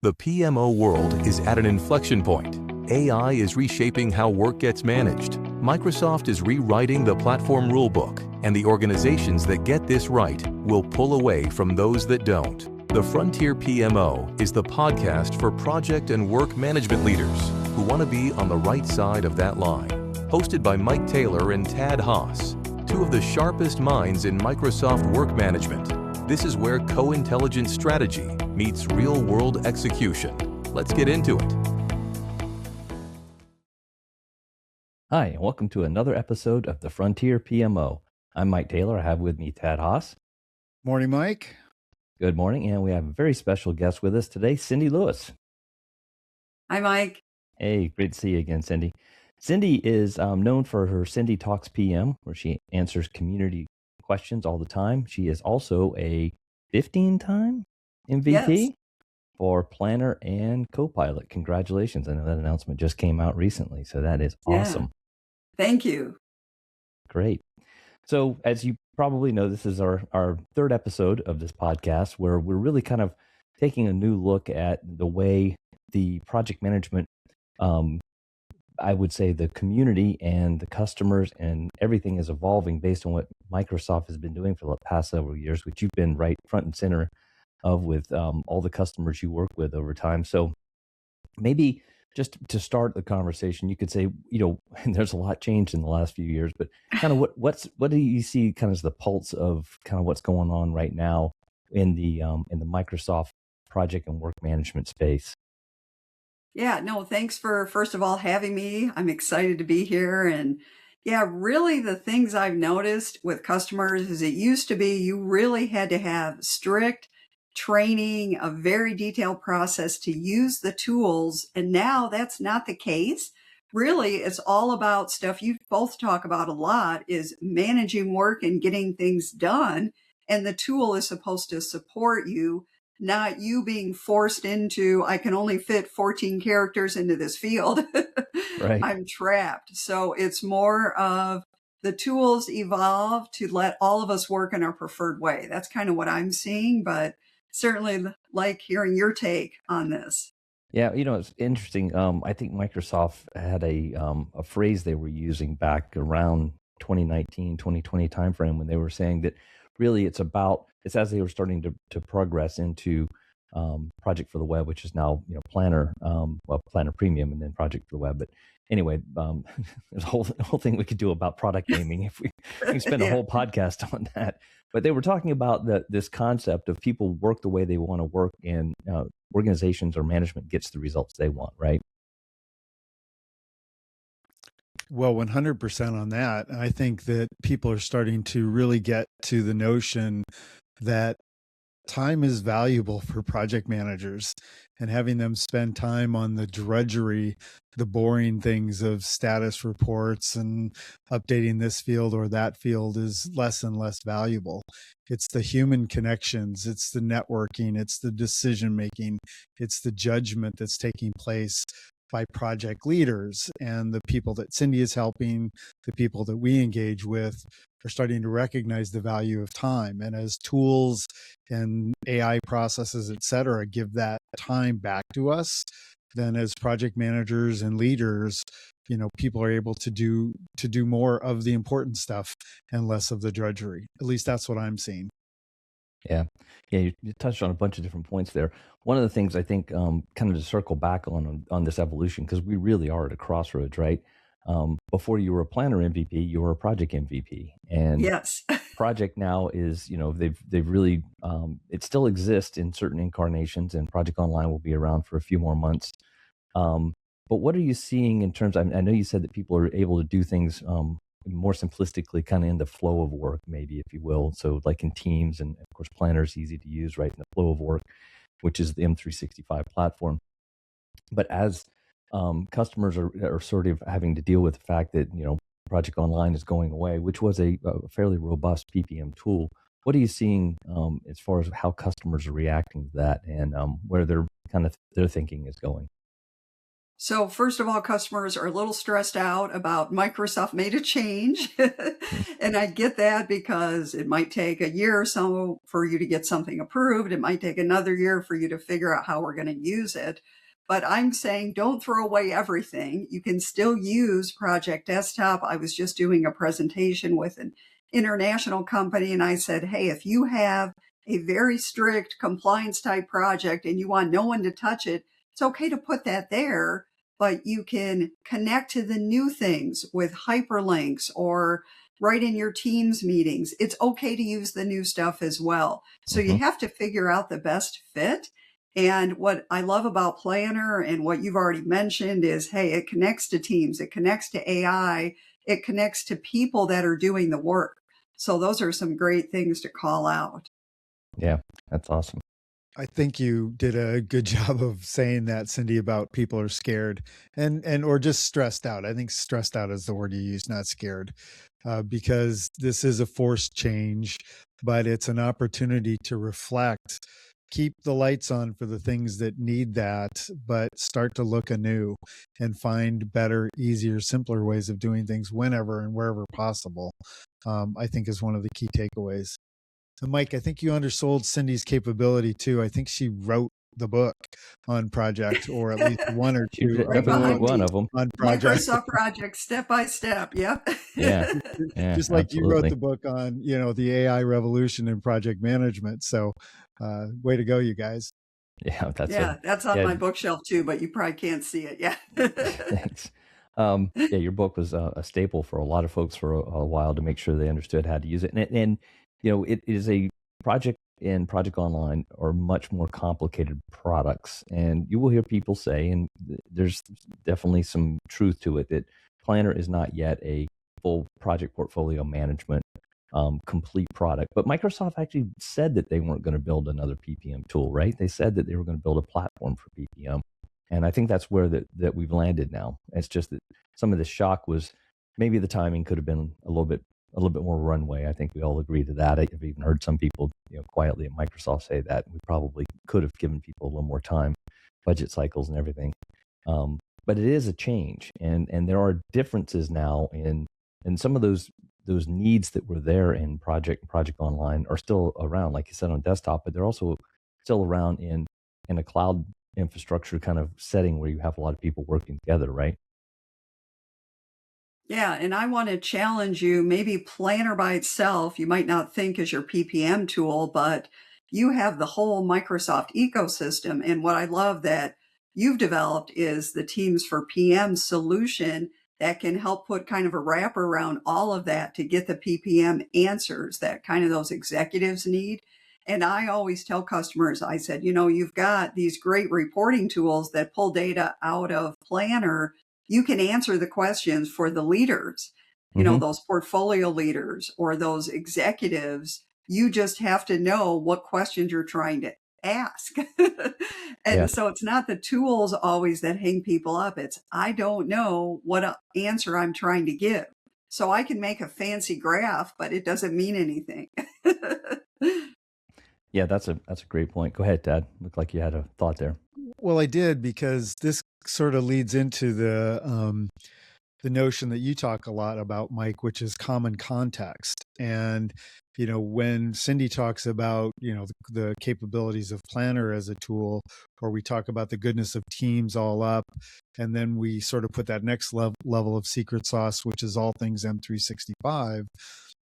The PMO world is at an inflection point. AI is reshaping how work gets managed. Microsoft is rewriting the platform rulebook, and the organizations that get this right will pull away from those that don't. The Frontier PMO is the podcast for project and work management leaders who want to be on the right side of that line. Hosted by Mike Taylor and Tad Haas, two of the sharpest minds in Microsoft work management. This is where co-intelligent strategy meets real-world execution. Let's get into it. Hi, and welcome to another episode of the Frontier PMO. I'm Mike Taylor. I have with me Tad Haas. Morning, Mike. Good morning, and we have a very special guest with us today, Cindy Lewis. Hi, Mike. Hey, great to see you again, Cindy. Cindy is known for her Cindy Talks PM, where she answers community questions all the time. She is also a 15-time MVP for Planner and Copilot. Congratulations. I know that announcement just came out recently, so that is awesome. Thank you. Great. So as you probably know, this is our third episode of this podcast where we're really kind of taking a new look at the way the project management, I would say the community and the customers and everything is evolving based on what Microsoft has been doing for the past several years, which you've been right front and center of with all the customers you work with over time. So maybe just to start the conversation, you could say, there's a lot changed in the last few years, but kind of what do you see kind of as the pulse of kind of what's going on right now in the Microsoft project and work management space? Yeah, no, thanks for, first of all, having me. I'm excited to be here. And yeah, really the things I've noticed with customers is it used to be you really had to have strict training, a very detailed process to use the tools. And now that's not the case. Really, it's all about stuff you both talk about a lot is managing work and getting things done. And the tool is supposed to support you, not you being forced into, I can only fit 14 characters into this field. Right. I'm trapped. So it's more of the tools evolve to let all of us work in our preferred way. That's kind of what I'm seeing, but certainly like hearing your take on this. Yeah, it's interesting. I think Microsoft had a phrase they were using back around 2019, 2020 timeframe when they were saying that really it's as they were starting to progress into Project for the Web, which is now Planner, Planner Premium, and then Project for the Web. But anyway, there's a whole thing we could do about product naming if we can spend a whole podcast on that. But they were talking about this concept of people work the way they want to work, and organizations or management gets the results they want, right? Well, 100% on that. I think that people are starting to really get to the notion that time is valuable for project managers, and having them spend time on the drudgery, the boring things of status reports and updating this field or that field is less and less valuable. It's the human connections, it's the networking, it's the decision making, it's the judgment that's taking place by project leaders, and the people that Cindy is helping, the people that we engage with are starting to recognize the value of time. And as tools and AI processes, et cetera, give that time back to us, then as project managers and leaders, people are able to do more of the important stuff and less of the drudgery. At least that's what I'm seeing. Yeah, you touched on a bunch of different points there. One of the things I think, kind of to circle back on this evolution, because we really are at a crossroads, right? Before you were a planner MVP, you were a project MVP, and yes, project now is, they've really, it still exists in certain incarnations, and Project Online will be around for a few more months. But what are you seeing in terms? I know you said that people are able to do things more simplistically, kind of in the flow of work, maybe, if you will. So like in Teams, and of course Planner is easy to use, right, in the flow of work, which is the M365 platform. But as customers are sort of having to deal with the fact that Project Online is going away, which was a fairly robust PPM tool, what are you seeing as far as how customers are reacting to that, and where their thinking is going? So first of all, customers are a little stressed out about Microsoft made a change. And I get that because it might take a year or so for you to get something approved. It might take another year for you to figure out how we're going to use it. But I'm saying don't throw away everything. You can still use Project Desktop. I was just doing a presentation with an international company and I said, hey, if you have a very strict compliance type project and you want no one to touch it, it's okay to put that there, but you can connect to the new things with hyperlinks or right in your Teams meetings. It's okay to use the new stuff as well. So you have to figure out the best fit. And what I love about Planner and what you've already mentioned is, hey, it connects to Teams, it connects to AI, it connects to people that are doing the work. So those are some great things to call out. Yeah, that's awesome. I think you did a good job of saying that, Cindy, about people are scared and or just stressed out. I think stressed out is the word you use, not scared, because this is a forced change, but it's an opportunity to reflect, keep the lights on for the things that need that, but start to look anew and find better, easier, simpler ways of doing things whenever and wherever possible. I think is one of the key takeaways. And Mike, I think you undersold Cindy's capability too. I think she wrote the book on project, or at least one or two definitely one of them on project. Microsoft project, step by step. Yep. Yeah. Just like absolutely. you wrote the book on, the AI revolution in project management. So, way to go, you guys. Yeah, that's on my bookshelf too, but you probably can't see it. Yeah. Thanks. Yeah, your book was a staple for a lot of folks for a while to make sure they understood how to use it. And it is a project and Project Online are much more complicated products. And you will hear people say, and there's definitely some truth to it, that Planner is not yet a full project portfolio management complete product. But Microsoft actually said that they weren't going to build another PPM tool, right? They said that they were going to build a platform for PPM. And I think that's where that we've landed now. It's just that some of the shock was maybe the timing could have been a little bit more runway. I think we all agree to that. I've even heard some people, quietly at Microsoft say that we probably could have given people a little more time, budget cycles and everything. But it is a change, and there are differences now in some of those needs that were there in Project Online are still around, like you said, on desktop, but they're also still around in a cloud infrastructure kind of setting where you have a lot of people working together, right? Yeah, and I want to challenge you. Maybe Planner by itself, you might not think is your PPM tool, but you have the whole Microsoft ecosystem. And what I love that you've developed is the Teams for PM solution that can help put kind of a wrapper around all of that to get the PPM answers that kind of those executives need. And I always tell customers, I said, you've got these great reporting tools that pull data out of Planner. You can answer the questions for the leaders, those portfolio leaders or those executives. You just have to know what questions you're trying to ask. And so it's not the tools always that hang people up. It's, I don't know what answer I'm trying to give. So I can make a fancy graph, but it doesn't mean anything. Yeah, that's a great point. Go ahead, Dad. Looked like you had a thought there. Well, I did, because this sort of leads into the notion that you talk a lot about, Mike, which is common context. And when Cindy talks about the capabilities of Planner as a tool, or we talk about the goodness of Teams all up, and then we sort of put that next level of secret sauce, which is all things M365.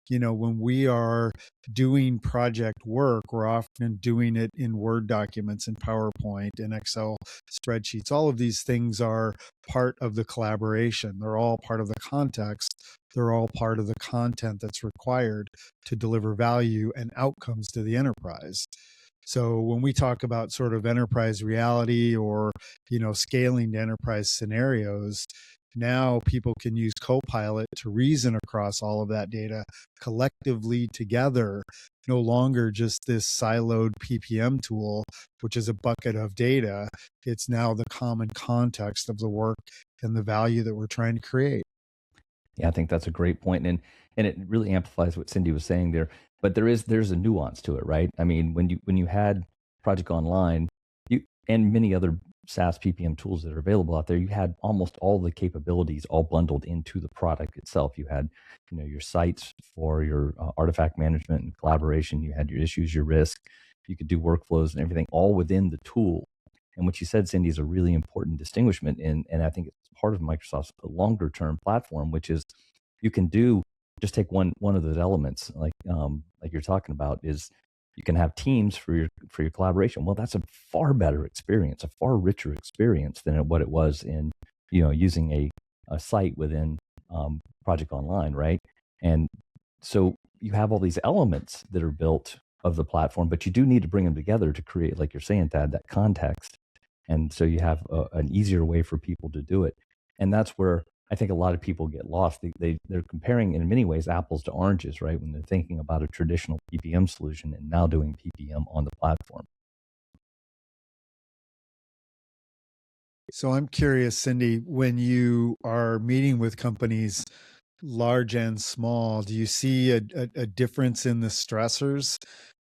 When we are doing project work, we're often doing it in Word documents and PowerPoint and Excel spreadsheets. All of these things are part of the collaboration. They're all part of the context. They're all part of the content that's required to deliver value and outcomes to the enterprise. So when we talk about sort of enterprise reality or, scaling to enterprise scenarios, now people can use Copilot to reason across all of that data collectively together, no longer just this siloed PPM tool, which is a bucket of data. It's now the common context of the work and the value that we're trying to create. Yeah, I think that's a great point, and it really amplifies what Cindy was saying there. But there's a nuance to it, right? I mean, when you had Project Online, you and many other SaaS PPM tools that are available out there, you had almost all the capabilities all bundled into the product itself. You had, your sites for your artifact management and collaboration. You had your issues, your risk. You could do workflows and everything all within the tool. And what you said, Cindy, is a really important distinguishment. And I think it's part of Microsoft's longer term platform, which is you can just take one of those elements, like you're talking about, is you can have teams for your collaboration. Well, that's a far better experience, a far richer experience than what it was in using a site within Project Online, right? And so you have all these elements that are built of the platform, but you do need to bring them together to create, like you're saying, Thad, that context. And so you have an easier way for people to do it. And that's where I think a lot of people get lost. They're comparing, in many ways, apples to oranges, right? When they're thinking about a traditional PPM solution and now doing PPM on the platform. So I'm curious, Cindy, when you are meeting with companies, large and small, do you see a difference in the stressors?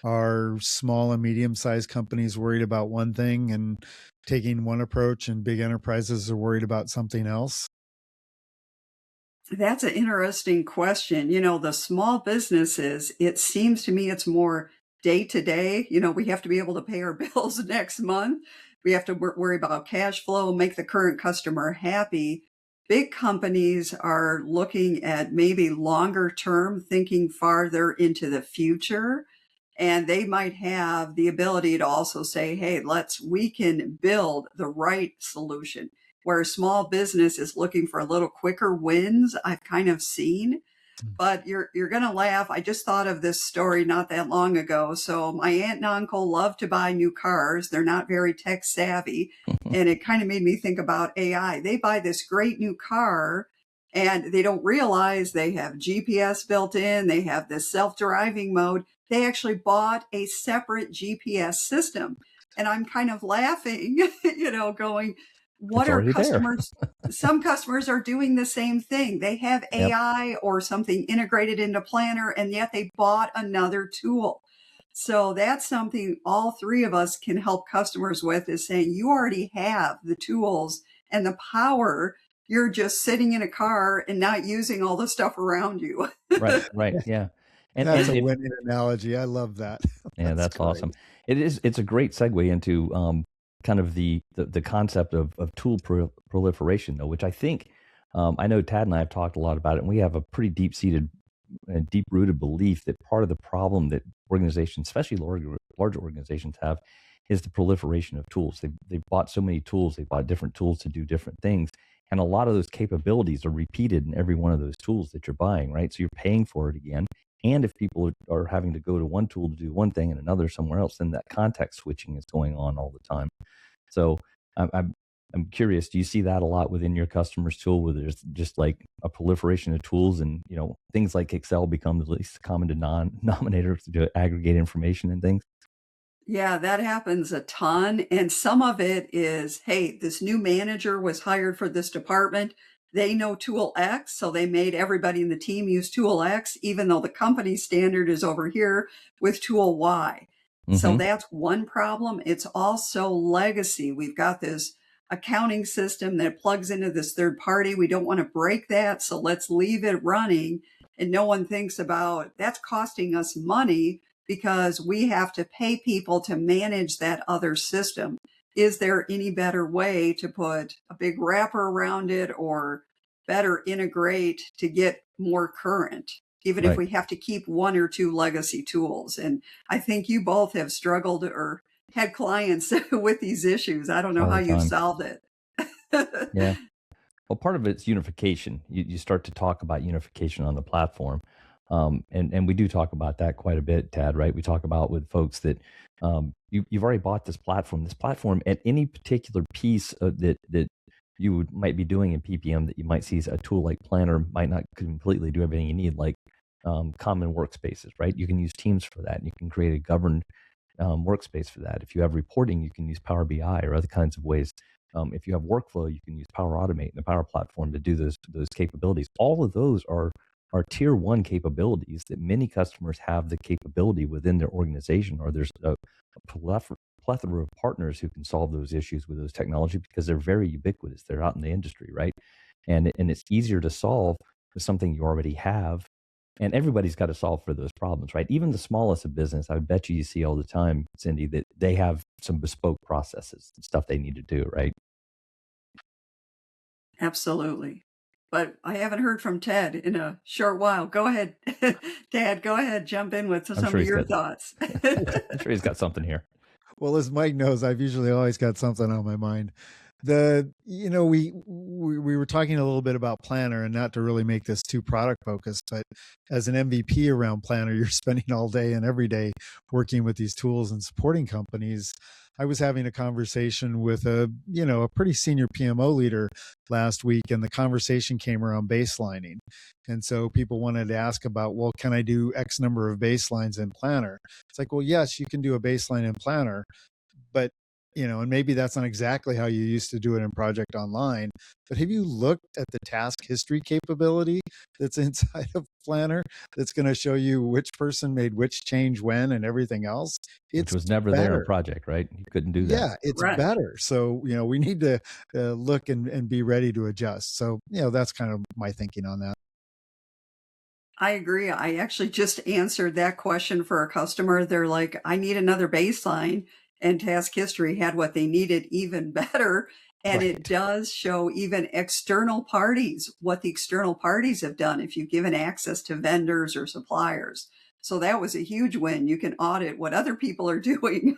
Are small and medium-sized companies worried about one thing and taking one approach, and big enterprises are worried about something else? That's an interesting question. The small businesses, it seems to me it's more day to day. We have to be able to pay our bills next month. We have to worry about cash flow, make the current customer happy. Big companies are looking at maybe longer term, thinking farther into the future. And they might have the ability to also say, hey, we can build the right solution. Where a small business is looking for a little quicker wins, I've kind of seen. But you're going to laugh. I just thought of this story not that long ago. So my aunt and uncle love to buy new cars. They're not very tech savvy. And it kind of made me think about AI. They buy this great new car and they don't realize they have GPS built in. They have this self-driving mode. They actually bought a separate GPS system. And I'm kind of laughing, going, what are customers? Some customers are doing the same thing. They have AI or something integrated into Planner, and yet they bought another tool. So that's something all three of us can help customers with, is saying you already have the tools and the power. You're just sitting in a car and not using all the stuff around you. Right. Yeah. And that's a winning analogy. I love that. That's awesome. It's a great segue into kind of the concept of tool proliferation, though, which I think, I know Tad and I have talked a lot about it, and we have a pretty deep-seated and deep-rooted belief that part of the problem that organizations, especially large organizations, have is the proliferation of tools. They've bought so many tools, they've bought different tools to do different things, and a lot of those capabilities are repeated in every one of those tools that you're buying, right? So you're paying for it again. And if people are having to go to one tool to do one thing and another somewhere else, then that context switching is going on all the time. So I'm curious, do you see that a lot within your customers' tool, where there's just like a proliferation of tools, and things like Excel become the least common denominator to aggregate information and things? Yeah, that happens a ton. And some of it is, hey, this new manager was hired for this department. They know tool X, so they made everybody in the team use tool X, even though the company standard is over here with tool Y. So that's one problem. It's also legacy. We've got this accounting system that plugs into this third party. We don't want to break that, so let's leave it running. And no one thinks about that's costing us money because we have to pay people to manage that other system. Is there any better way to put a big wrapper around it or better integrate to get more current, even if we have to keep one or two legacy tools? And I think you both have struggled or had clients with these issues. I don't know how you've solved it. Yeah. Well, part of it's unification. You start to talk about unification on the platform. And we do talk about that quite a bit, Tad, right? We talk about with folks that you've already bought this platform. This platform, at any particular piece that you might be doing in PPM, that you might see a tool like Planner might not completely do everything you need, like common workspaces, right? You can use Teams for that, and you can create a governed workspace for that. If you have reporting, you can use Power BI or other kinds of ways. If you have workflow, you can use Power Automate and the Power Platform to do those capabilities. All of those are tier one capabilities that many customers have the capability within their organization, or there's a plethora of partners who can solve those issues with those technology because they're very ubiquitous. They're out in the industry, right? And it's easier to solve with something you already have. And everybody's got to solve for those problems, right? Even the smallest of business, I bet you see all the time, Cindy, that they have some bespoke processes and stuff they need to do, right? Absolutely. But I haven't heard from Ted in a short while. Go ahead, Ted, go ahead, jump in with some of your thoughts. I'm sure he's got something here. Well, as Mike knows, I've usually always got something on my mind. We were talking a little bit about Planner, and not to really make this too product focused, but as an MVP around Planner, you're spending all day and every day working with these tools and supporting companies. I was having a conversation with a pretty senior PMO leader last week, and the conversation came around baselining. And so people wanted to ask about, well, can I do X number of baselines in Planner? It's like, well, yes, you can do a baseline in Planner, but and maybe that's not exactly how you used to do it in Project Online, but have you looked at the task history capability that's inside of Planner that's going to show you which person made which change when and everything else? Which was never there in Project, right? You couldn't do that. Yeah, it's better. So, we need to look and be ready to adjust. So, that's kind of my thinking on that. I agree. I actually just answered that question for a customer. They're like, I need another baseline. And task history had what they needed even better. And It does show even external parties, what the external parties have done if you've given access to vendors or suppliers. So that was a huge win. You can audit what other people are doing.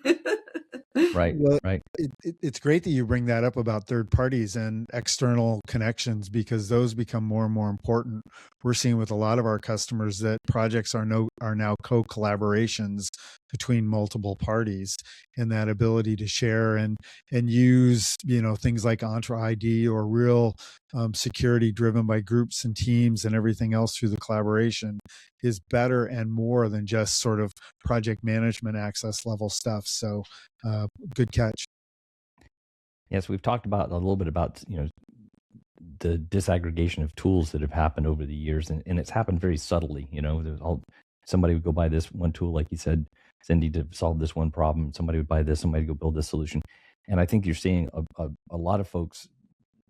Right. Well, right. It's great that you bring that up about third parties and external connections, because those become more and more important. We're seeing with a lot of our customers that projects are now co-collaborations between multiple parties, and that ability to share and use things like Entra ID or real security driven by groups and teams and everything else through the collaboration is better and more than just sort of project management access level stuff. So good catch. Yes, we've talked about a little bit about the disaggregation of tools that have happened over the years, and it's happened very subtly. Somebody would go buy this one tool, like you said, Cindy, to solve this one problem. Somebody would buy this, somebody would go build this solution. And I think you're seeing a lot of folks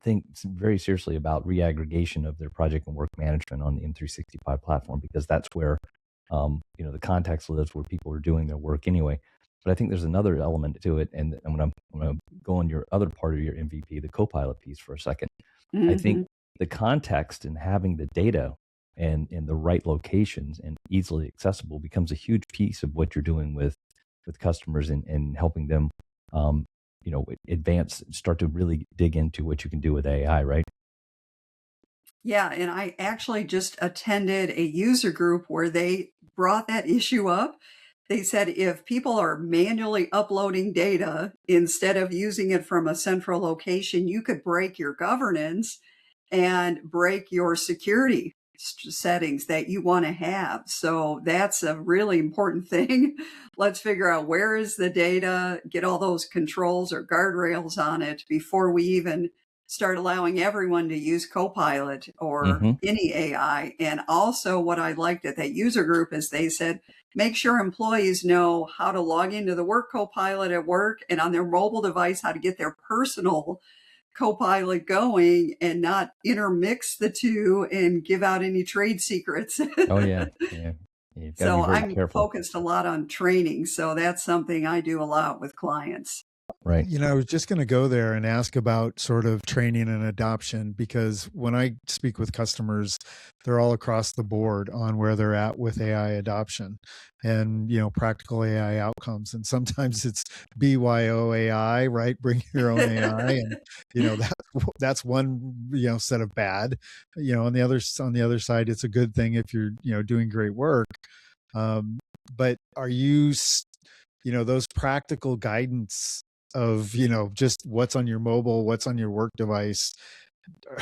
think very seriously about reaggregation of their project and work management on the M365 platform, because that's where the context lives, where people are doing their work anyway. But I think there's another element to it, and I'm going to go on your other part of your MVP, the Copilot piece, for a second. I think the context and having the data and in the right locations and easily accessible becomes a huge piece of what you're doing with customers and helping them, advance, start to really dig into what you can do with AI, right? Yeah, and I actually just attended a user group where they brought that issue up. They said if people are manually uploading data instead of using it from a central location, you could break your governance and break your security settings that you want to have. So that's a really important thing. Let's figure out where is the data, get all those controls or guardrails on it before we even start allowing everyone to use Copilot or any AI. And also what I liked at that user group is they said, make sure employees know how to log into the work Copilot at work and on their mobile device, how to get their personal Copilot going and not intermix the two and give out any trade secrets. Oh, yeah. So I'm focused a lot on training. So that's something I do a lot with clients. Right. I was just going to go there and ask about sort of training and adoption, because when I speak with customers, they're all across the board on where they're at with AI adoption and, practical AI outcomes. And sometimes it's BYO AI, right? Bring your own AI. And, that's one, set of bad, on the other side, it's a good thing if you're, doing great work. But are you, those practical guidance of just what's on your mobile, what's on your work device,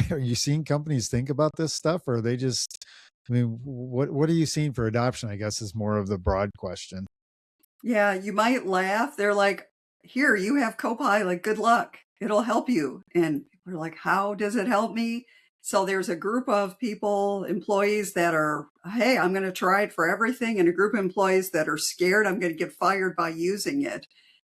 are you seeing companies think about this stuff, or are they just, what are you seeing for adoption, I guess, is more of the broad question. Yeah, you might laugh. They're like, here, you have Copilot, good luck, it'll help you. And people are like, how does it help me? So there's a group of people, employees that are, hey, I'm going to try it for everything, and a group of employees that are scared I'm going to get fired by using it.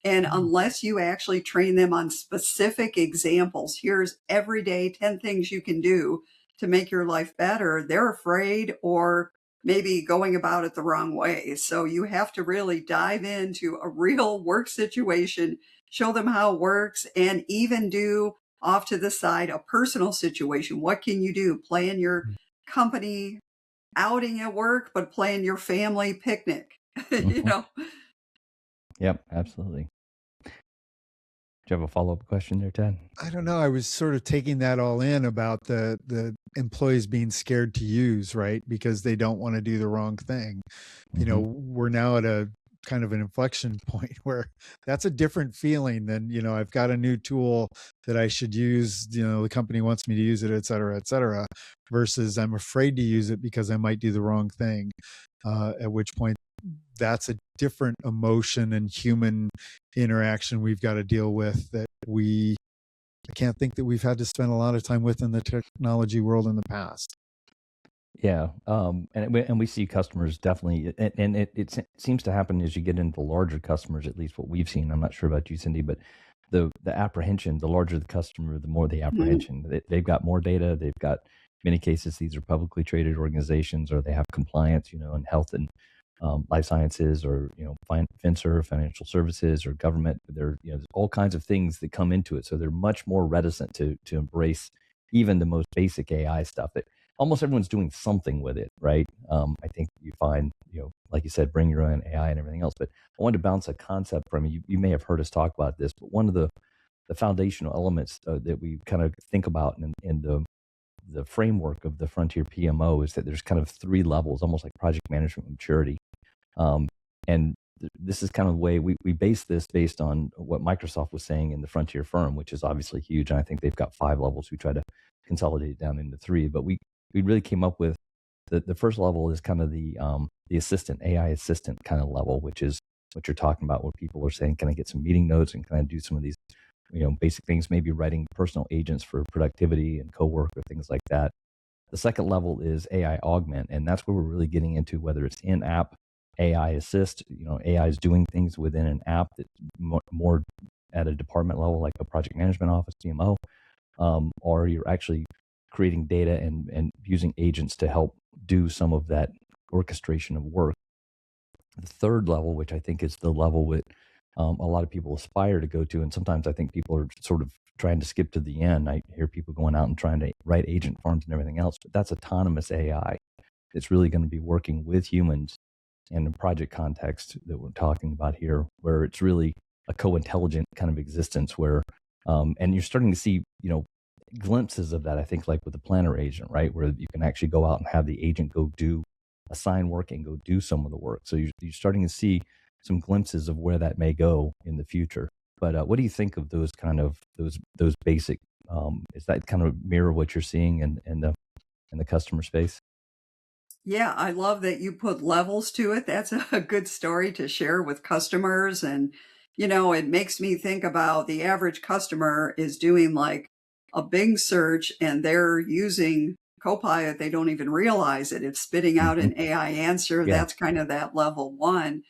And unless you actually train them on specific examples, here's every day 10 things you can do to make your life better, they're afraid or maybe going about it the wrong way. So you have to really dive into a real work situation, show them how it works, and even do off to the side a personal situation. What can you do? Plan your company outing at work, but plan your family picnic. you Mhm. know, Yep, absolutely. Do you have a follow-up question there, Ted? I don't know. I was sort of taking that all in about the employees being scared to use, right? Because they don't want to do the wrong thing. You know, we're now at a kind of an inflection point where that's a different feeling than, you know, I've got a new tool that I should use, you know, the company wants me to use it, et cetera, versus I'm afraid to use it because I might do the wrong thing. At which point that's a different emotion and human interaction we've got to deal with that I can't think that we've had to spend a lot of time with in the technology world in the past. Yeah, and we see customers definitely, and it seems to happen as you get into larger customers. At least what we've seen. I'm not sure about you, Cindy, but the apprehension, the larger the customer, the more the Mhm. apprehension. They've got more data. They've got many cases. These are publicly traded organizations, or they have compliance, in health and life sciences, or FinServ, financial services, or government. There's all kinds of things that come into it. So they're much more reticent to embrace even the most basic AI stuff. Almost everyone's doing something with it, right? I think you find, like you said, bring your own AI and everything else. But I wanted to bounce a concept from you. You may have heard us talk about this, but one of the foundational elements that we kind of think about in the framework of the Frontier PMO is that there's kind of three levels, almost like project management maturity. Um, and this is kind of the way we base this based on what Microsoft was saying in the Frontier firm, which is obviously huge. And I think they've got 5 levels. We try to consolidate it down into 3, but we really came up with the first level is kind of the assistant, AI assistant kind of level, which is what you're talking about, where people are saying, can I get some meeting notes and can I do some of these, basic things, maybe writing personal agents for productivity and co-work or things like that. The second level is AI augment, and that's where we're really getting into whether it's in-app AI assist, AI is doing things within an app that's more at a department level, like a project management office, PMO, or you're actually creating data and using agents to help do some of that orchestration of work. The third level, which I think is the level that a lot of people aspire to go to, and sometimes I think people are sort of trying to skip to the end. I hear people going out and trying to write agent farms and everything else, but that's autonomous AI. It's really going to be working with humans in the project context that we're talking about here, where it's really a co-intelligent kind of existence where, and you're starting to see, glimpses of that, I think, like with the planner agent, right? Where you can actually go out and have the agent go do assign work and go do some of the work. So you're starting to see some glimpses of where that may go in the future. But what do you think of those kind of those basic? Is that kind of mirror what you're seeing in the customer space? Yeah, I love that you put levels to it. That's a good story to share with customers. And, it makes me think about the average customer is doing like a Bing search and they're using Copilot. They don't even realize it. It's spitting out Hmm. an AI answer. Yeah. That's kind of that level one.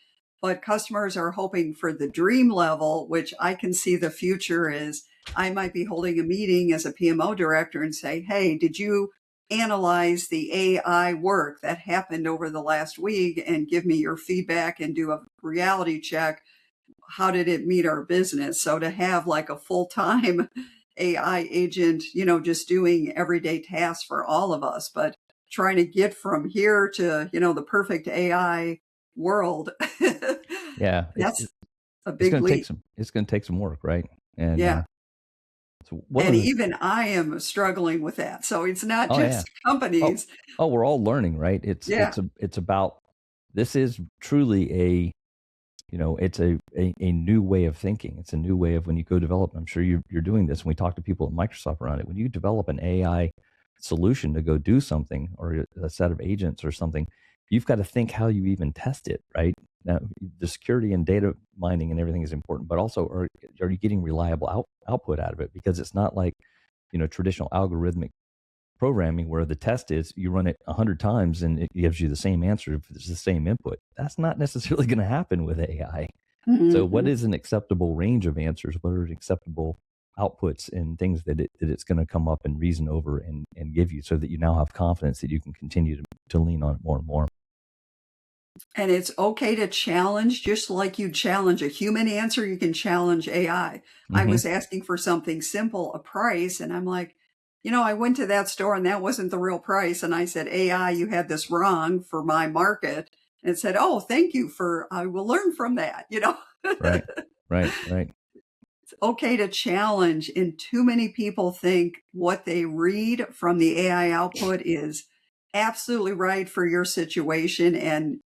But customers are hoping for the dream level, which I can see the future is I might be holding a meeting as a PMO director and say, hey, did you analyze the AI work that happened over the last week and give me your feedback and do a reality check? How did it meet our business? So to have like a full-time AI agent, just doing everyday tasks for all of us, but trying to get from here to, the perfect AI world. Yeah, That's a it's big going to take leap. some work, right? And Yeah. so one of And the even I am struggling with that. So it's not oh yeah just oh companies. we're all learning, right? Yeah. It's about this is truly it's a new way of thinking. It's a new way of when you go develop. I'm sure you're doing this. When we talk to people at Microsoft around it, when you develop an AI solution to go do something or a set of agents or something, you've got to think how you even test it, right? Now, the security and data mining and everything is important, but also are you getting reliable output out of it? Because it's not like traditional algorithmic programming where the test is you run it 100 times and it gives you the same answer if it's the same input. That's not necessarily going to happen with AI. So what Mhm. is an acceptable range of answers? What are acceptable outputs and things that it's going to come up and reason over and give you, so that you now have confidence that you can continue to lean on it more and more. And it's okay to challenge, just like you challenge a human answer, you can challenge AI. I Hmm. was asking for something simple, a price, and I'm like, I went to that store and that wasn't the real price. And I said, AI, you had this wrong for my market. And it said, oh, thank you I will learn from that. Right, right, right. It's okay to challenge. And too many people think what they read from the AI output is absolutely right for your situation. And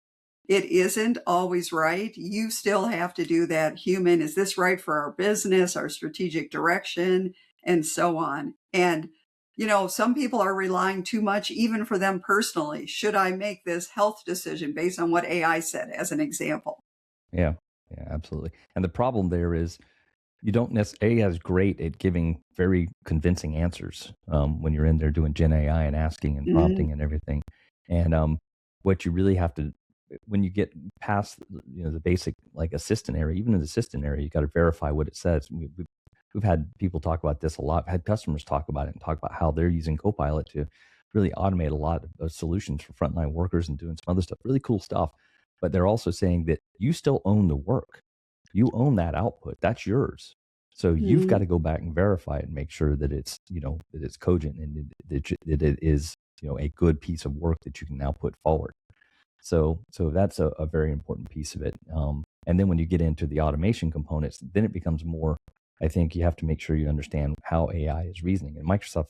it isn't always right. You still have to do that human. Is this right for our business, our strategic direction, and so on? And, some people are relying too much, even for them personally. Should I make this health decision based on what AI said, as an example? Yeah, yeah, absolutely. And the problem there is you don't necessarily, AI is great at giving very convincing answers when you're in there doing Gen AI and asking and Mhm. prompting and everything. And what you really have to, when you get past, the basic like assistant area, even in the assistant area, you got to verify what it says. We've had people talk about this a lot. I've had customers talk about it and talk about how they're using Copilot to really automate a lot of solutions for frontline workers and doing some other stuff, really cool stuff. But they're also saying that you still own the work. You own that output. That's yours. So you've got Mhm. to go back and verify it and make sure that it's, that it's cogent and that it is, a good piece of work that you can now put forward. So that's a very important piece of it. And then when you get into the automation components, then it becomes more. I think you have to make sure you understand how AI is reasoning. And Microsoft,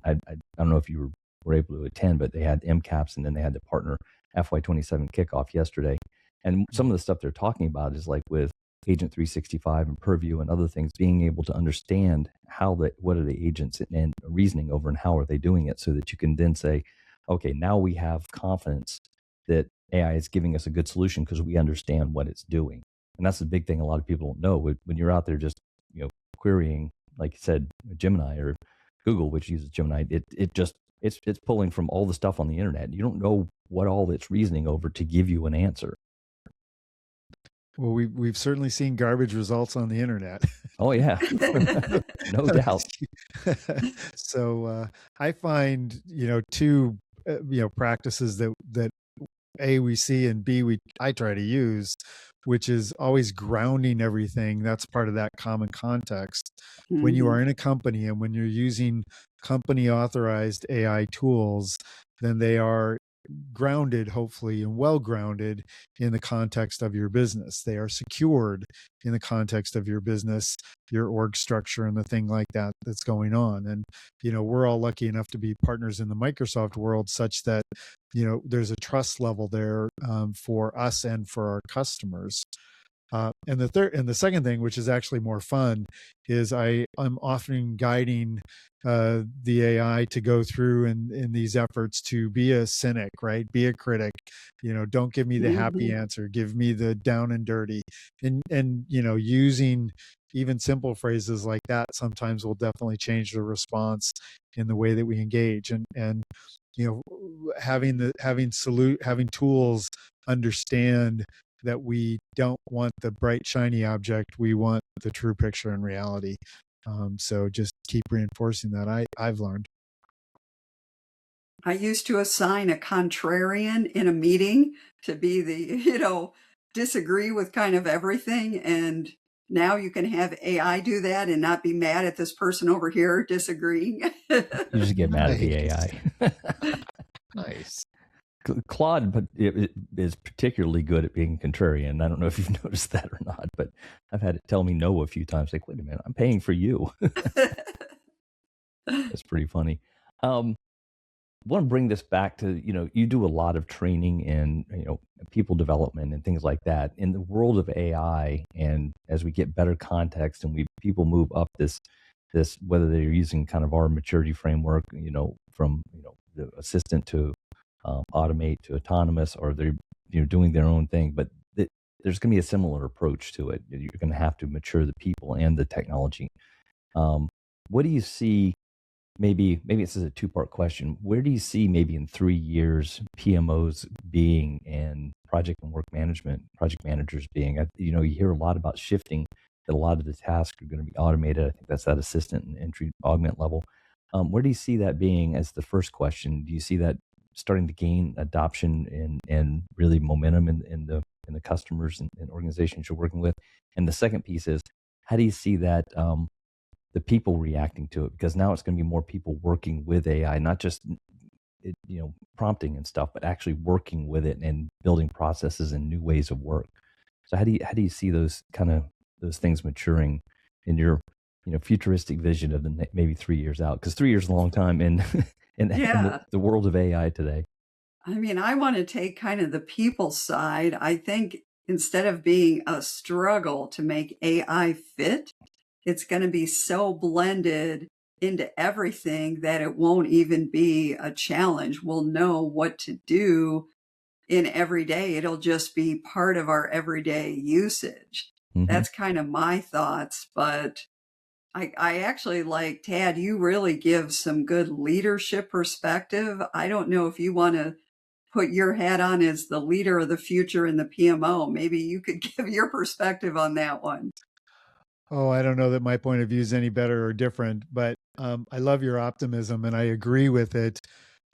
I don't know if you were able to attend, but they had MCAPS and then they had the partner FY27 kickoff yesterday. And some of the stuff they're talking about is like with Agent 365 and Purview and other things, being able to understand what are the agents and reasoning over and how are they doing it, so that you can then say, okay, now we have confidence that AI is giving us a good solution because we understand what it's doing. And that's the big thing a lot of people don't know. When you're out there just, querying, like you said, Gemini or Google, which uses Gemini, it's pulling from all the stuff on the internet. You don't know what all it's reasoning over to give you an answer. Well, we've certainly seen garbage results on the internet. Oh yeah, no doubt. So I find two practices that A, we see, and B, I try to use, which is always grounding everything. That's part of that common context. When you are Mhm. in a company and when you're using company authorized AI tools, then they are grounded, hopefully, and well grounded in the context of your business. They are secured in the context of your business, your org structure, and the thing like that that's going on. And, we're all lucky enough to be partners in the Microsoft world, such that, there's a trust level there for us and for our customers. And the second thing, which is actually more fun, is I'm often guiding the AI to go through in these efforts to be a cynic, right? Be a critic. Don't give me the happy Mhm. answer. Give me the down and dirty. And using even simple phrases like that sometimes will definitely change the response in the way that we engage. And having tools understand that we don't want the bright shiny object, we want the true picture in reality. So just keep reinforcing that. I've learned. I used to assign a contrarian in a meeting to be the, disagree with kind of everything. And now you can have AI do that and not be mad at this person over here disagreeing. You just get mad at the Nice. AI. Nice. Claude, but it is particularly good at being contrarian. I don't know if you've noticed that or not, but I've had it tell me no a few times. Like, wait a minute, I'm paying for you. That's pretty funny. Want to bring this back to, you do a lot of training in, people development and things like that in the world of AI. And as we get better context and people move up this, whether they're using kind of our maturity framework, from, the assistant to automate to autonomous, or they're, doing their own thing, but there's going to be a similar approach to it. You're going to have to mature the people and the technology. What do you see maybe this is a two-part question. Where do you see maybe in 3 years PMOs being and project and work management, project managers being? You know, you hear a lot about shifting, that a lot of the tasks are going to be automated. I think that's that assistant and entry augment level. Where do you see that being as the first question? Do you see that starting to gain adoption and really momentum in the customers and organizations you're working with? And the second piece is, how do you see that the people reacting to it? Because now it's going to be more people working with AI, not just prompting and stuff, but actually working with it and building processes and new ways of work. So how do you see those things maturing in your futuristic vision of maybe 3 years out? Because 3 years is a long time in in Yeah. the world of AI today. I mean, I want to take kind of the people side. I think instead of being a struggle to make AI fit, it's going to be so blended into everything that it won't even be a challenge. We'll know what to do in every day. It'll just be part of our everyday usage. Hmm. That's kind of my thoughts. But I actually like, Tad, you really give some good leadership perspective. I don't know if you want to put your hat on as the leader of the future in the PMO. Maybe you could give your perspective on that one. Oh, I don't know that my point of view is any better or different, but I love your optimism and I agree with it.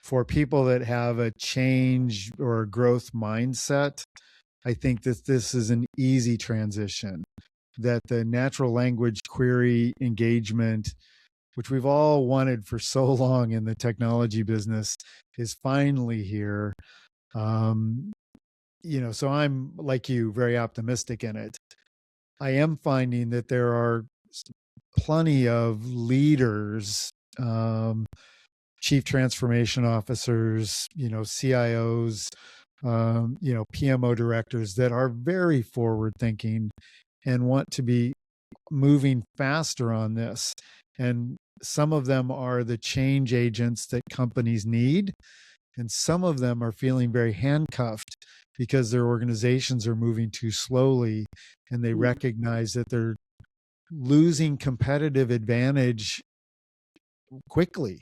For people that have a change or a growth mindset, I think that this is an easy transition, that the natural language query engagement, which we've all wanted for so long in the technology business, is finally here. Um, so I'm like you, very optimistic in it. I am finding that there are plenty of leaders, chief transformation officers, CIOs, PMO directors that are very forward thinking and want to be moving faster on this. And some of them are the change agents that companies need. And some of them are feeling very handcuffed because their organizations are moving too slowly and they Mm, recognize that they're losing competitive advantage quickly,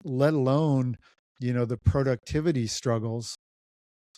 let alone, the productivity struggles.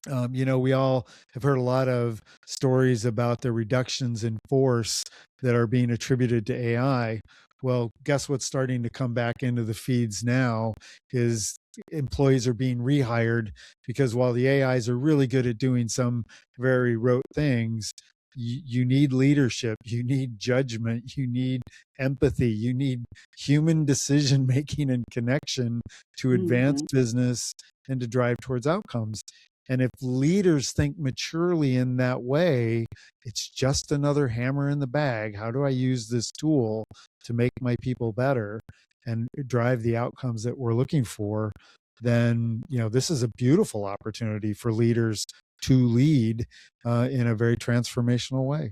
We all have heard a lot of stories about the reductions in force that are being attributed to AI. Well, guess what's starting to come back into the feeds now is employees are being rehired because while the AIs are really good at doing some very rote things, you need leadership, you need judgment, you need empathy, you need human decision making and connection to advance mhm. business and to drive towards outcomes. And if leaders think maturely in that way, it's just another hammer in the bag. How do I use this tool to make my people better and drive the outcomes that we're looking for? Then, this is a beautiful opportunity for leaders to lead in a very transformational way.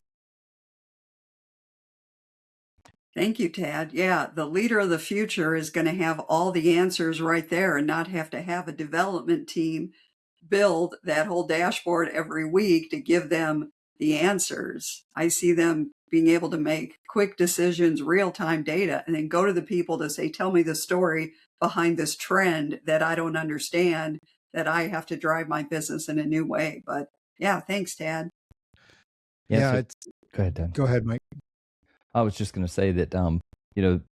Thank you, Tad. Yeah, the leader of the future is going to have all the answers right there and not have to have a development team build that whole dashboard every week to give them the answers. I see them being able to make quick decisions, real time data, and then go to the people to say, tell me the story behind this trend that I don't understand, that I have to drive my business in a new way. But yeah, thanks, Tad. Yeah. Yeah, So it's, go ahead, Dan. go ahead, Mike. I was just going to say that,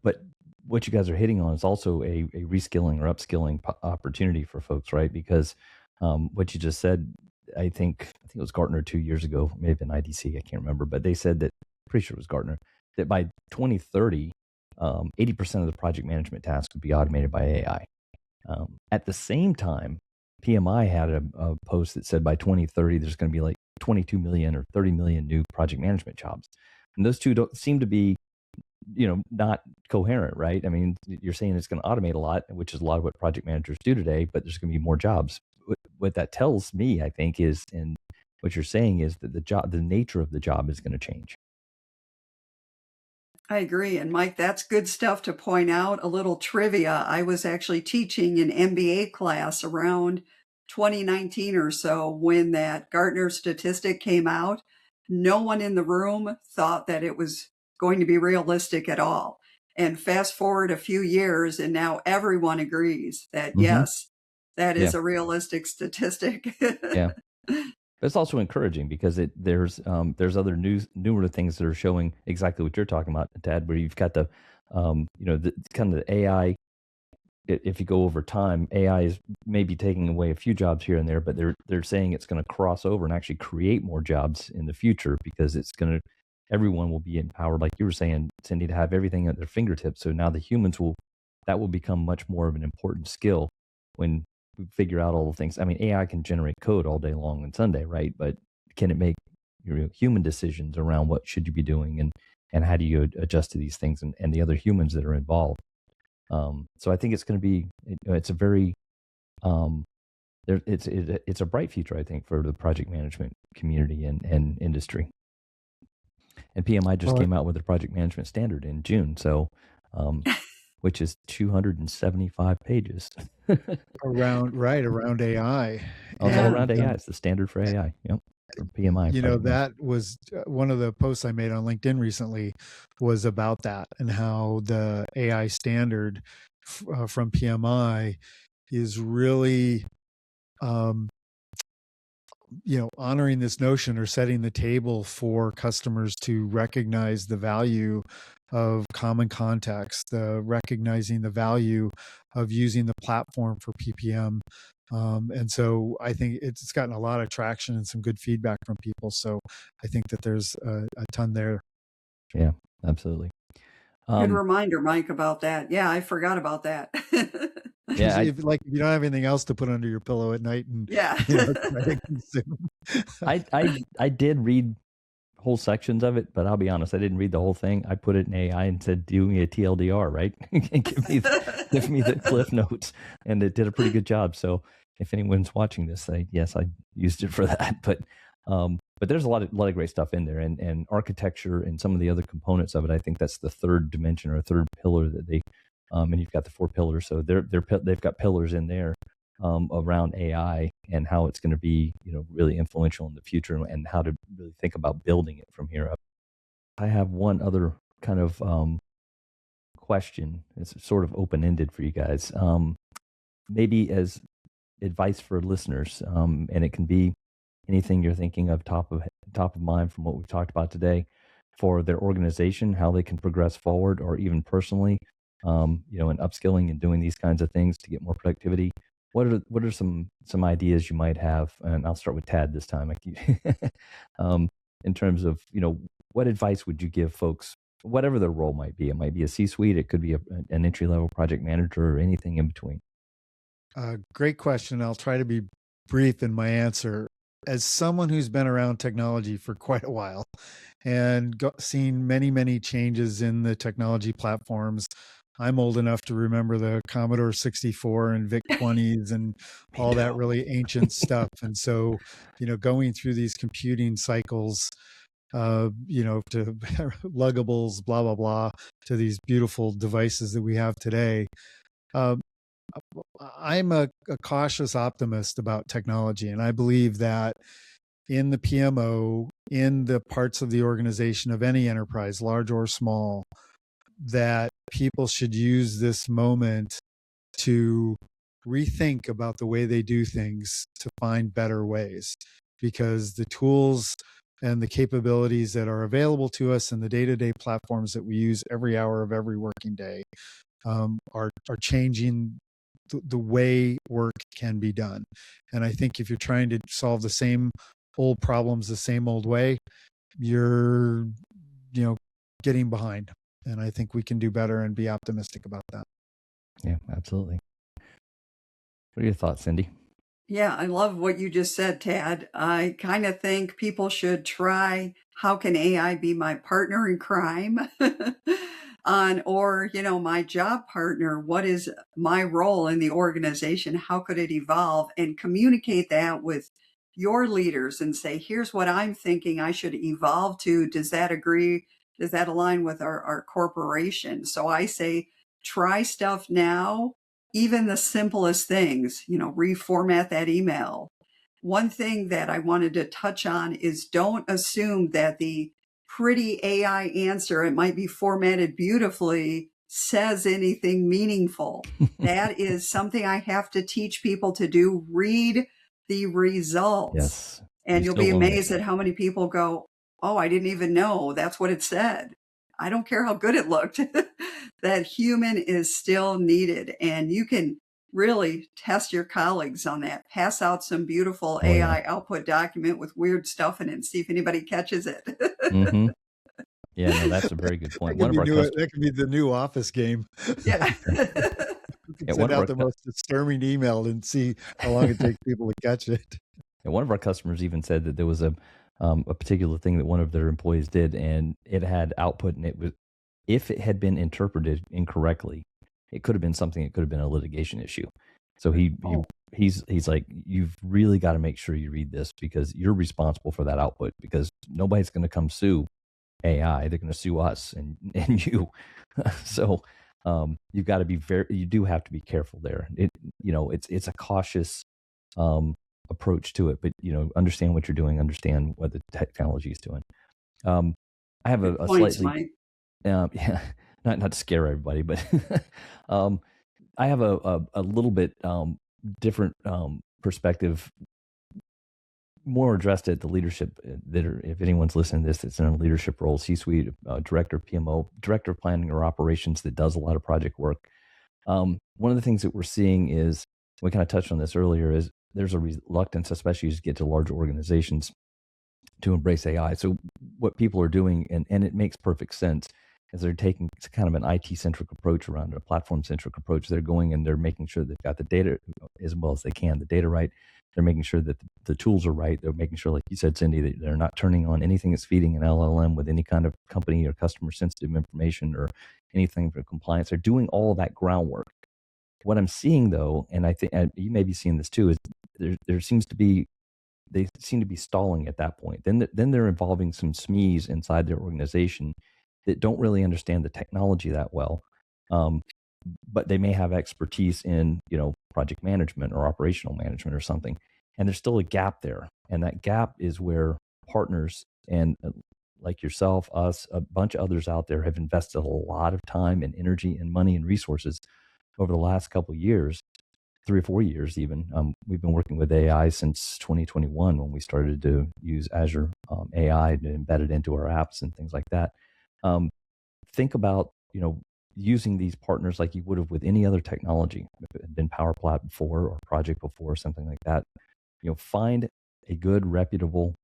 but what you guys are hitting on is also a reskilling or upskilling opportunity for folks, right? Because what you just said, I think it was Gartner 2 years ago, may have been IDC, I can't remember, but they said that, pretty sure it was Gartner, that by 2030, 80% of the project management tasks would be automated by AI. At the same time, PMI had a post that said by 2030, there's going to be like 22 million or 30 million new project management jobs. And those two don't seem to be, not coherent, right? I mean, you're saying it's going to automate a lot, which is a lot of what project managers do today, but there's going to be more jobs. What that tells me, I think, is, and what you're saying is that the nature of the job is going to change. I agree. And Mike, that's good stuff to point out. A little trivia. I was actually teaching an MBA class around 2019 or so when that Gartner statistic came out. No one in the room thought that it was going to be realistic at all. And fast forward a few years, and now everyone agrees that Mm-hmm. yes, that Yeah. is a realistic statistic. Yeah. But it's also encouraging because there's other newer things that are showing exactly what you're talking about, Tad, where you've got the the kind of the AI. If you go over time, AI is maybe taking away a few jobs here and there, but they're saying it's going to cross over and actually create more jobs in the future because everyone will be empowered, like you were saying, Cindy, to have everything at their fingertips. So now that will become much more of an important skill when we figure out all the things. I mean, AI can generate code all day long on Sunday, right? But can it make human decisions around what should you be doing and how do you adjust to these things and the other humans that are involved? So I think it's going to be, it's a very, it's a bright future, I think, for the project management community and industry. And PMI just came out with a project management standard in June, so which is 275 pages. around AI. Oh, it's all around AI. It's the standard for AI. Yep. For PMI. That was one of the posts I made on LinkedIn recently was about that and how the AI standard from PMI is really, honoring this notion or setting the table for customers to recognize the value of common context, recognizing the value of using the platform for PPM. And so I think it's gotten a lot of traction and some good feedback from people. So I think that there's a ton there. Yeah, absolutely. Good reminder, Mike, about that. Yeah, I forgot about that. Yeah, if you don't have anything else to put under your pillow at night, and I did read whole sections of it, but I'll be honest, I didn't read the whole thing. I put it in AI and said, "Do me a TLDR, right? give me the cliff notes," and it did a pretty good job. So if anyone's watching this, yes, I used it for that. But there's a lot of great stuff in there, and architecture and some of the other components of it. I think that's the third dimension or third pillar that they. And you've got the 4 pillars, so they've got pillars in there around AI and how it's going to be, really influential in the future, and how to really think about building it from here up. I have one other kind of question. It's sort of open-ended for you guys, maybe as advice for listeners, and it can be anything you're thinking of top of mind from what we've talked about today for their organization, how they can progress forward, or even personally. In upskilling and doing these kinds of things to get more productivity. What are some ideas you might have? And I'll start with Tad this time. In terms of, what advice would you give folks, whatever their role might be? It might be a C-suite. It could be an entry-level project manager or anything in between. Great question. I'll try to be brief in my answer. As someone who's been around technology for quite a while and seen many, many changes in the technology platforms, I'm old enough to remember the Commodore 64 and VIC-20s and all that really ancient stuff. And so, going through these computing cycles, to luggables, blah, blah, blah, to these beautiful devices that we have today. I'm a cautious optimist about technology, and I believe that in the PMO, in the parts of the organization of any enterprise, large or small, that people should use this moment to rethink about the way they do things to find better ways, because the tools and the capabilities that are available to us and the day-to-day platforms that we use every hour of every working day are changing the way work can be done. And I think if you're trying to solve the same old problems the same old way, you're getting behind. And I think we can do better and be optimistic about that. Yeah, absolutely. What are your thoughts, Cindy? Yeah, I love what you just said, Tad. I kind of think people should try, how can AI be my partner in crime? Or my job partner, what is my role in the organization? How could it evolve? And communicate that with your leaders and say, here's what I'm thinking I should evolve to. Does that agree? Does that align with our corporation? So I say, try stuff now. Even the simplest things, reformat that email. One thing that I wanted to touch on is don't assume that the pretty AI answer, it might be formatted beautifully, says anything meaningful. That is something I have to teach people to do. Read the results. Yes. And you'll be amazed at how many people go, oh, I didn't even know that's what it said. I don't care how good it looked. That human is still needed. And you can really test your colleagues on that. Pass out some beautiful AI output document with weird stuff in it and see if anybody catches it. Mm-hmm. Yeah, no, that's a very good point. That could be the new office game. Yeah. You can send out the most disturbing email and see how long it takes people to catch it. And one of our customers even said that there was a particular thing that one of their employees did, and it had output, and it was, if it had been interpreted incorrectly, it could have been something. It could have been a litigation issue. So he's like, you've really got to make sure you read this because you're responsible for that output, because nobody's going to come sue AI. They're going to sue us and you. So you've got to be you do have to be careful there. It's a cautious approach to it, but understand what you're doing, understand what the technology is doing. I have a slightly not to scare everybody, but I have a little bit different perspective, more addressed at the leadership if anyone's listening to this, it's in a leadership role, C-suite, director, PMO, director of planning or operations that does a lot of project work. One of the things that we're seeing is, we kind of touched on this earlier, is there's a reluctance, especially as you get to large organizations, to embrace AI. So what people are doing, and it makes perfect sense, is they're taking kind of an IT-centric approach around it, a platform-centric approach. They're going and they're making sure they've got the data as well as they can, the data right. They're making sure that the tools are right. They're making sure, like you said, Cindy, that they're not turning on anything that's feeding an LLM with any kind of company or customer-sensitive information or anything for compliance. They're doing all of that groundwork. What I'm seeing, though, and I think you may be seeing this too, is they seem to be stalling at that point. Then they're involving some SMEs inside their organization that don't really understand the technology that well, but they may have expertise in project management or operational management or something, and there's still a gap there. And that gap is where partners and like yourself, us, a bunch of others out there have invested a lot of time and energy and money and resources over the last couple of years, 3 or 4 years even. We've been working with AI since 2021 when we started to use Azure AI to embed it into our apps and things like that. Think about, using these partners like you would have with any other technology. If it had been Power Plat before or Project before, something like that, find a good, reputable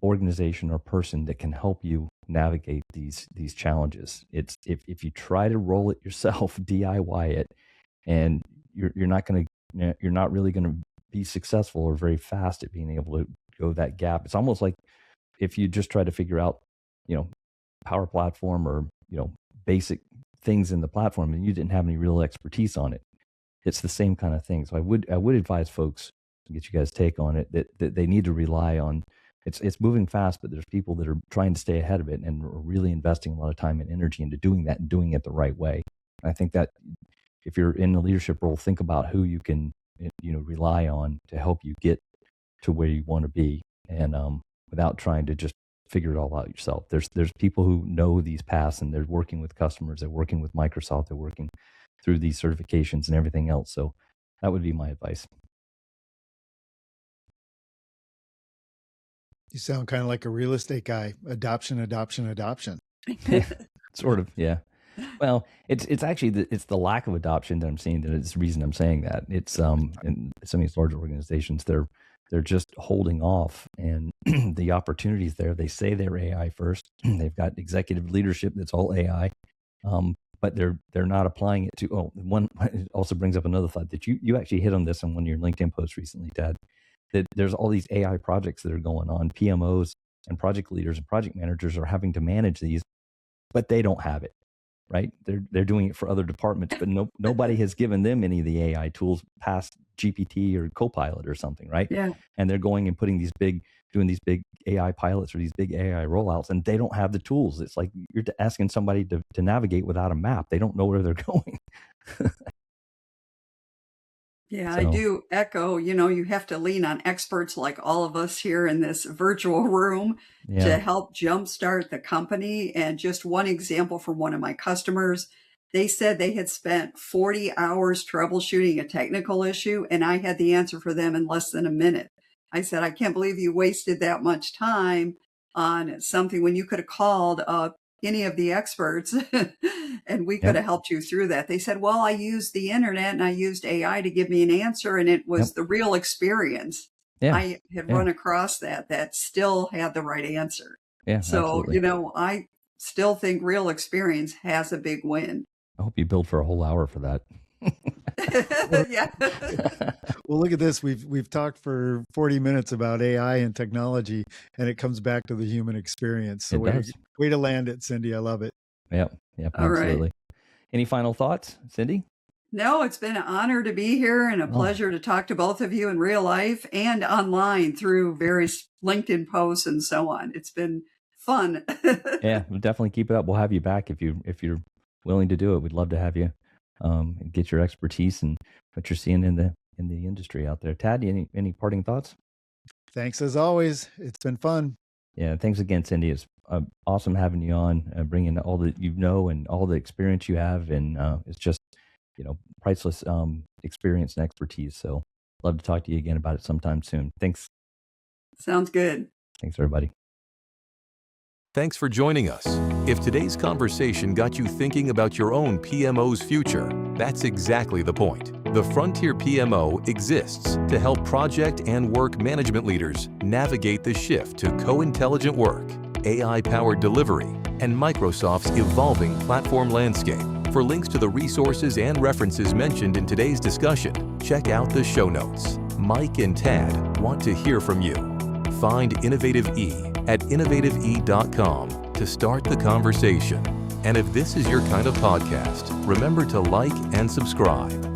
organization or person that can help you navigate these challenges. It's if you try to roll it yourself, DIY it, and you're not really going to be successful or very fast at being able to go that gap. It's almost like if you just try to figure out, Power Platform or basic things in the platform and you didn't have any real expertise on it. It's the same kind of thing. So I would advise folks, to get you guys' take on it, that they need to rely on. It's moving fast, but there's people that are trying to stay ahead of it and are really investing a lot of time and energy into doing that and doing it the right way. And I think that if you're in a leadership role, think about who you can rely on to help you get to where you want to be, and without trying to just figure it all out yourself. There's people who know these paths, and they're working with customers, they're working with Microsoft, they're working through these certifications and everything else. So that would be my advice. You sound kind of like a real estate guy. Adoption. Sort of, yeah. Well, it's actually it's the lack of adoption that I'm seeing that is the reason I'm saying that. It's in some of these larger organizations, they're just holding off, and the opportunities there. They say they're AI first. They've got executive leadership that's all AI, but they're not applying it to. One, it also brings up another thought that you actually hit on this on one of your LinkedIn posts recently, Ted. That there's all these AI projects that are going on. PMOs and project leaders and project managers are having to manage these, but they don't have it. Right? They're doing it for other departments, but nobody has given them any of the AI tools past GPT or Copilot or something, right? Yeah. And they're going and doing these big AI pilots or these big AI rollouts, and they don't have the tools. It's like you're asking somebody to navigate without a map. They don't know where they're going. Yeah, I do echo, you have to lean on experts like all of us here in this virtual room to help jumpstart the company. And just one example from one of my customers, They said they had spent 40 hours troubleshooting a technical issue, and I had the answer for them in less than a minute. I said, I can't believe you wasted that much time on something when you could have called any of the experts and we could Yep. have helped you through that. They said, well, I used the internet and I used AI to give me an answer, and it was Yep. the real experience. Yeah. I had Yeah. run across that still had the right answer. Yeah. So, Absolutely. I still think real experience has a big win. I hope you billed for a whole hour for that. Yeah. Well, look at this. We've talked for 40 minutes about AI and technology, and it comes back to the human experience. So It does. way to land it, Cindy. I love it. Yep. Yep. All right. Absolutely. Any final thoughts, Cindy? No, it's been an honor to be here and a Oh. pleasure to talk to both of you in real life and online through various LinkedIn posts and so on. It's been fun. Yeah, we'll definitely keep it up. We'll have you back if you're willing to do it. We'd love to have you and get your expertise and what you're seeing in the industry out there. Tad, any parting thoughts? Thanks as always. It's been fun. Yeah, thanks again, Cindy. It's awesome having you on, bringing all that you know and all the experience you have, and it's just priceless experience and expertise. So, love to talk to you again about it sometime soon. Thanks. Sounds good. Thanks, everybody. Thanks for joining us. If today's conversation got you thinking about your own PMO's future, that's exactly the point. The Frontier PMO exists to help project and work management leaders navigate the shift to co-intelligent work, AI-powered delivery, and Microsoft's evolving platform landscape. For links to the resources and references mentioned in today's discussion, check out the show notes. Mike and Tad want to hear from you. Find Innovative E at innovative.com to start the conversation. And if this is your kind of podcast, remember to like and subscribe.